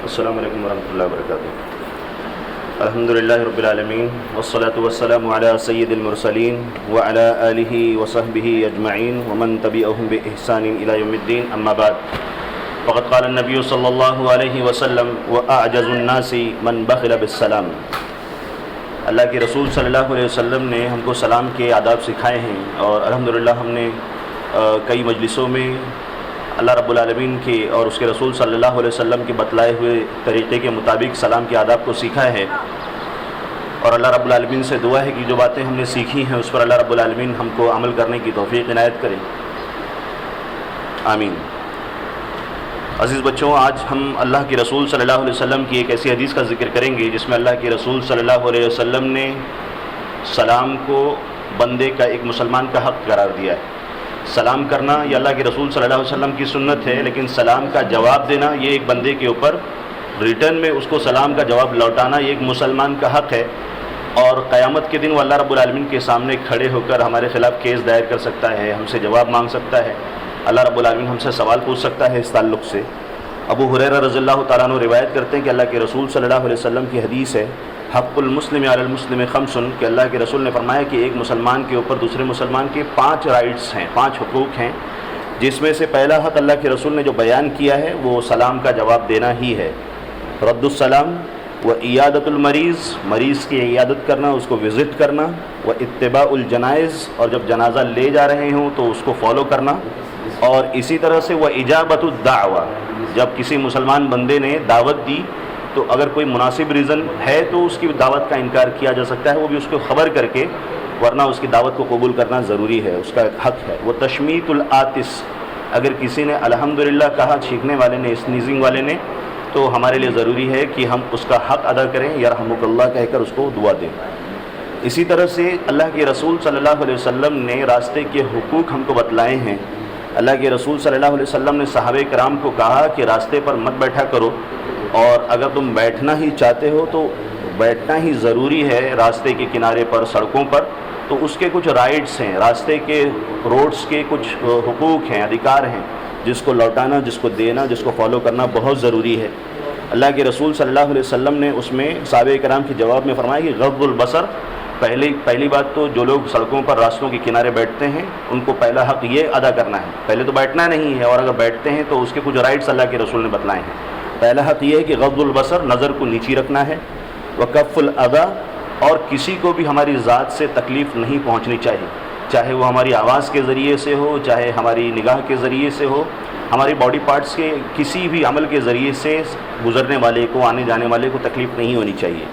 السلام علیکم ورحمۃ اللہ وبرکاتہ۔ الحمدللہ رب العالمین والصلاة والسلام علی سید المرسلین وعلی آلہ وصحبہ اجمعین ومن تبعہم بإحسان الی یوم الدین، اما بعد فقد قال النبی صلی اللہ علیہ وسلم واعجز الناس من بخل بالسلام۔ اللہ کے رسول صلی اللہ علیہ وسلم نے ہم کو سلام کے آداب سکھائے ہیں، اور الحمدللہ ہم نے کئی مجلسوں میں اللہ رب العالمین کے اور اس کے رسول صلی اللہ علیہ وسلم کے بتلائے ہوئے طریقے کے مطابق سلام کے آداب کو سیکھا ہے، اور اللہ رب العالمین سے دعا ہے کہ جو باتیں ہم نے سیکھی ہیں اس پر اللہ رب العالمین ہم کو عمل کرنے کی توفیق عنایت کرے، آمین۔ عزیز بچوں، آج ہم اللہ کے رسول صلی اللہ علیہ وسلم کی ایک ایسی حدیث کا ذکر کریں گے جس میں اللہ کے رسول صلی اللہ علیہ وسلم نے سلام کو بندے کا ایک مسلمان کا حق قرار دیا ہے۔ سلام کرنا یہ اللہ کے رسول صلی اللہ علیہ وسلم کی سنت ہے، لیکن سلام کا جواب دینا یہ ایک بندے کے اوپر ریٹرن میں اس کو سلام کا جواب لوٹانا یہ ایک مسلمان کا حق ہے، اور قیامت کے دن وہ اللہ رب العالمین کے سامنے کھڑے ہو کر ہمارے خلاف کیس دائر کر سکتا ہے، ہم سے جواب مانگ سکتا ہے، اللہ رب العالمین ہم سے سوال پوچھ سکتا ہے اس تعلق سے۔ ابو ہریرہ رضی اللہ تعالیٰ عنہ روایت کرتے ہیں کہ اللہ کے رسول صلی اللہ علیہ وسلم کی حدیث ہے، حق المسلم علی المسلم خمس، کہ اللہ کے رسول نے فرمایا کہ ایک مسلمان کے اوپر دوسرے مسلمان کے 5 رائٹس ہیں، 5 حقوق ہیں، جس میں سے پہلا حق اللہ کے رسول نے جو بیان کیا ہے وہ سلام کا جواب دینا ہی ہے۔ رد السلام و عیادت المریض، مریض کی عیادت کرنا، اس کو وزٹ کرنا، و اتباع الجنائز، اور جب جنازہ لے جا رہے ہوں تو اس کو فالو کرنا، اور اسی طرح سے وہ اجابت الدعوہ، جب کسی مسلمان بندے نے دعوت دی تو اگر کوئی مناسب ریزن ہے تو اس کی دعوت کا انکار کیا جا سکتا ہے، وہ بھی اس کو خبر کر کے، ورنہ اس کی دعوت کو قبول کرنا ضروری ہے، اس کا حق ہے۔ وہ تشمیت العاطس، اگر کسی نے الحمدللہ کہا، چھینکنے والے نے، اسنیزنگ والے نے، تو ہمارے لیے ضروری ہے کہ ہم اس کا حق ادا کریں، یرحمک اللہ کہہ کر اس کو دعا دیں۔ اسی طرح سے اللہ کے رسول صلی اللہ علیہ وسلم نے راستے کے حقوق ہم کو بتلائے ہیں۔ اللہ کے رسول صلی اللہ علیہ وسلم نے صحابہ کرام کو کہا کہ راستے پر مت بیٹھا کرو، اور اگر تم بیٹھنا ہی چاہتے ہو تو بیٹھنا ہی ضروری ہے راستے کے کنارے پر، سڑکوں پر، تو اس کے کچھ رائٹس ہیں، راستے کے روڈس کے کچھ حقوق ہیں، ادھیکار ہیں، جس کو لوٹانا، جس کو دینا، جس کو فالو کرنا بہت ضروری ہے۔ اللہ کے رسول صلی اللہ علیہ وسلم نے اس میں صحابہ کرام کے جواب میں فرمایا کہ غض البصر، پہلی بات تو جو لوگ سڑکوں پر راستوں کے کنارے بیٹھتے ہیں ان کو پہلا حق یہ ادا کرنا ہے، پہلے تو بیٹھنا نہیں ہے، اور اگر بیٹھتے ہیں تو اس کے کچھ رائٹس اللہ کے رسول نے بتلائے ہیں۔ پہلا حق یہ ہے کہ غض البصر، نظر کو نیچی رکھنا ہے، وکف الاذی، اور کسی کو بھی ہماری ذات سے تکلیف نہیں پہنچنی چاہیے، چاہے وہ ہماری آواز کے ذریعے سے ہو، چاہے ہماری نگاہ کے ذریعے سے ہو، ہماری باڈی پارٹس کے کسی بھی عمل کے ذریعے سے گزرنے والے کو، آنے جانے والے کو تکلیف نہیں ہونی چاہیے۔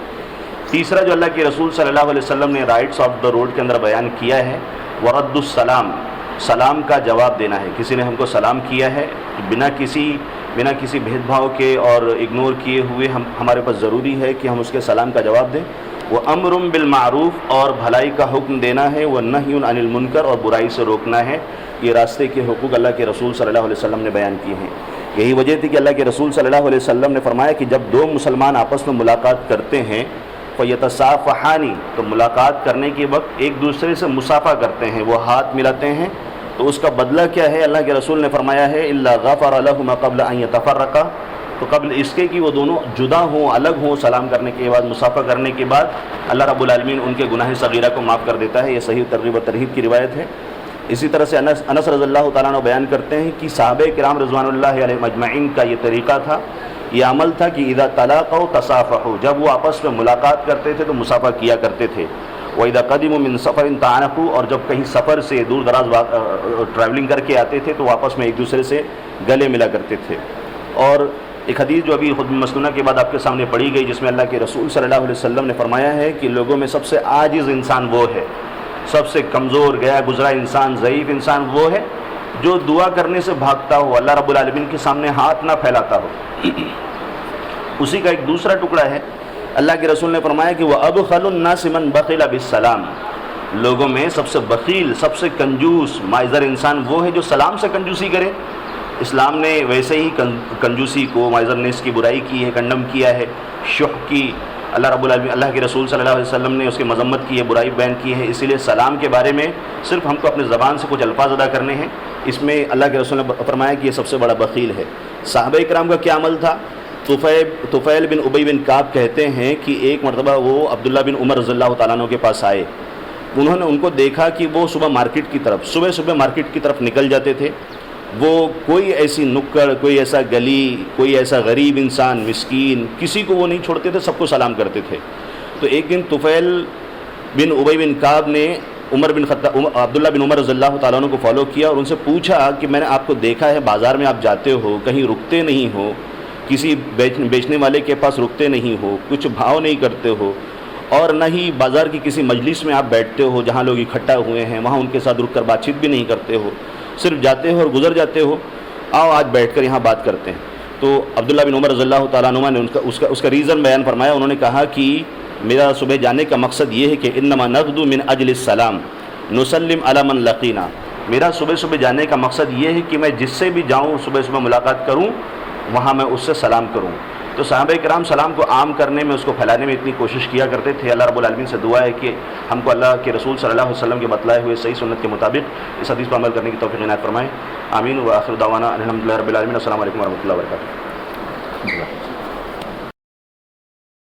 تیسرا جو اللہ کے رسول صلی اللہ علیہ وسلم نے رائٹس آف دا روڈ کے اندر بیان کیا ہے، ورد السلام، سلام کا جواب دینا ہے۔ کسی نے ہم کو سلام کیا ہے، بنا کسی بھید بھاؤ کے اور اگنور کیے ہوئے ہمارے پاس ضروری ہے کہ ہم اس کے سلام کا جواب دیں۔ وہ امر بالمعروف، اور بھلائی کا حکم دینا ہے، وہ نہی عن المنکر، اور برائی سے روکنا ہے۔ یہ راستے کے حقوق اللہ کے رسول صلی اللہ علیہ وسلم نے بیان کیے ہیں۔ یہی وجہ تھی کہ اللہ کے رسول صلی اللہ علیہ وسلم نے فرمایا کہ جب 2 مسلمان آپس میں ملاقات کرتے ہیں فَيَتَصَافَحَانِ، تو ملاقات کرنے کے وقت ایک دوسرے سے مصافحہ کرتے ہیں، وہ ہاتھ ملاتے ہیں، تو اس کا بدلہ کیا ہے؟ اللہ کے رسول نے فرمایا ہے اِلَّا غَفَرَ لَهُمَا قَبْلَ أَن يَتَفَرَّقَا، تو قبل اس کے کہ وہ دونوں جدا ہوں، الگ ہوں، سلام کرنے کے بعد، مصافحہ کرنے کے بعد، اللہ رب العالمین ان کے گناہ صغیرہ کو معاف کر دیتا ہے۔ یہ صحیح ترغیب و ترہیب کی روایت ہے۔ اسی طرح سے انس رضی اللہ تعالیٰ عنہ بیان کرتے ہیں کہ صحابہ کرام رضوان اللہ علیہم اجمعین کا یہ طریقہ تھا، یہ عمل تھا کہ اذا تلاقوا تصافحوا، جب وہ آپس میں ملاقات کرتے تھے تو مصافحہ کیا کرتے تھے۔ وَإِذَا قَدِمُوا مِن سَفَرٍ تَعَانَقُوا، اور جب کہیں سفر سے دور دراز ٹریولنگ کر کے آتے تھے تو آپس میں ایک دوسرے سے گلے ملا کرتے تھے۔ اور ایک حدیث جو ابھی خود مسنونہ کے بعد آپ کے سامنے پڑھی گئی، جس میں اللہ کے رسول صلی اللہ علیہ وسلم نے فرمایا ہے کہ لوگوں میں سب سے عاجز انسان وہ ہے، سب سے کمزور گیا گزرا انسان، ضعیف انسان وہ ہے جو دعا کرنے سے بھاگتا ہو، اللہ رب العالمین کے سامنے ہاتھ نہ پھیلاتا ہو۔ اسی کا ایک دوسرا ٹکڑا ہے، اللہ کے رسول نے فرمایا کہ وَأَبْخَلُ النَّاسِ مَنْ بَخِلَ بِالسَّلَامِ، لوگوں میں سب سے بخیل، سب سے کنجوس، مائزر انسان وہ ہے جو سلام سے کنجوسی کرے۔ اسلام نے ویسے ہی کنجوسی کو، مائزرنیس کی برائی کی ہے، کنڈم کیا ہے، شح کی اللہ رب العالمین، اللہ کے رسول صلی اللہ علیہ وسلم نے اس کی مذمت کی ہے، برائی بیان کی ہے۔ اسی لیے سلام کے بارے میں صرف ہم کو اپنے زبان سے کچھ الفاظ ادا کرنے ہیں، اس میں اللہ کے رسول نے فرمایا کہ یہ سب سے بڑا بخیل ہے۔ صحابہ کرام کا کیا عمل تھا طفیل بن ابی بن کعب کہتے ہیں کہ ایک مرتبہ وہ عبداللہ بن عمر رضی اللہ تعالیٰ عنہ کے پاس آئے. انہوں نے ان کو دیکھا کہ وہ صبح مارکیٹ کی طرف نکل جاتے تھے. وہ کوئی ایسی نکڑ، کوئی ایسا گلی، کوئی ایسا غریب انسان، مسکین، کسی کو وہ نہیں چھوڑتے تھے، سب کو سلام کرتے تھے. تو ایک دن طفیل بن ابی بن کعب نے عبداللہ بن عمر رضی اللہ تعالیٰ عنہ کو فالو کیا اور ان سے پوچھا کہ میں نے آپ کو دیکھا ہے بازار میں آپ جاتے ہو، کہیں رکتے نہیں ہو، کسی بیچنے والے کے پاس رکتے نہیں ہو، کچھ بھاؤ نہیں کرتے ہو، اور نہ ہی بازار کی کسی مجلس میں آپ بیٹھتے ہو جہاں لوگ اکٹھا ہوئے ہیں وہاں ان کے ساتھ رک کر بات چیت بھی نہیں کرتے ہو، صرف جاتے ہو اور گزر جاتے ہو. آؤ آج بیٹھ کر یہاں بات کرتے ہیں. تو عبداللہ بن عمر رضی اللہ تعالیٰ عنہ نے اس کا ریزن بیان فرمایا. انہوں نے کہا کہ میرا صبح جانے کا مقصد یہ ہے کہ انما نغدو من اجل السلام نسلم علی من لقینا. میرا صبح جانے کا مقصد یہ ہے کہ میں جس سے بھی جاؤں صبح ملاقات کروں وہاں میں اس سے سلام کروں. تو صحابہ کرام سلام کو عام کرنے میں، اس کو پھیلانے میں اتنی کوشش کیا کرتے تھے. اللہ رب العالمین سے دعا ہے کہ ہم کو اللہ کے رسول صلی اللہ علیہ وسلم کے بتلائے ہوئے صحیح سنت کے مطابق اس حدیث پر عمل کرنے کی توفیق عنایت فرمائے. آمین. وآخر دعوانا الحمدللہ رب العالمین. السلام علیکم ورحمۃ اللہ وبرکاتہ.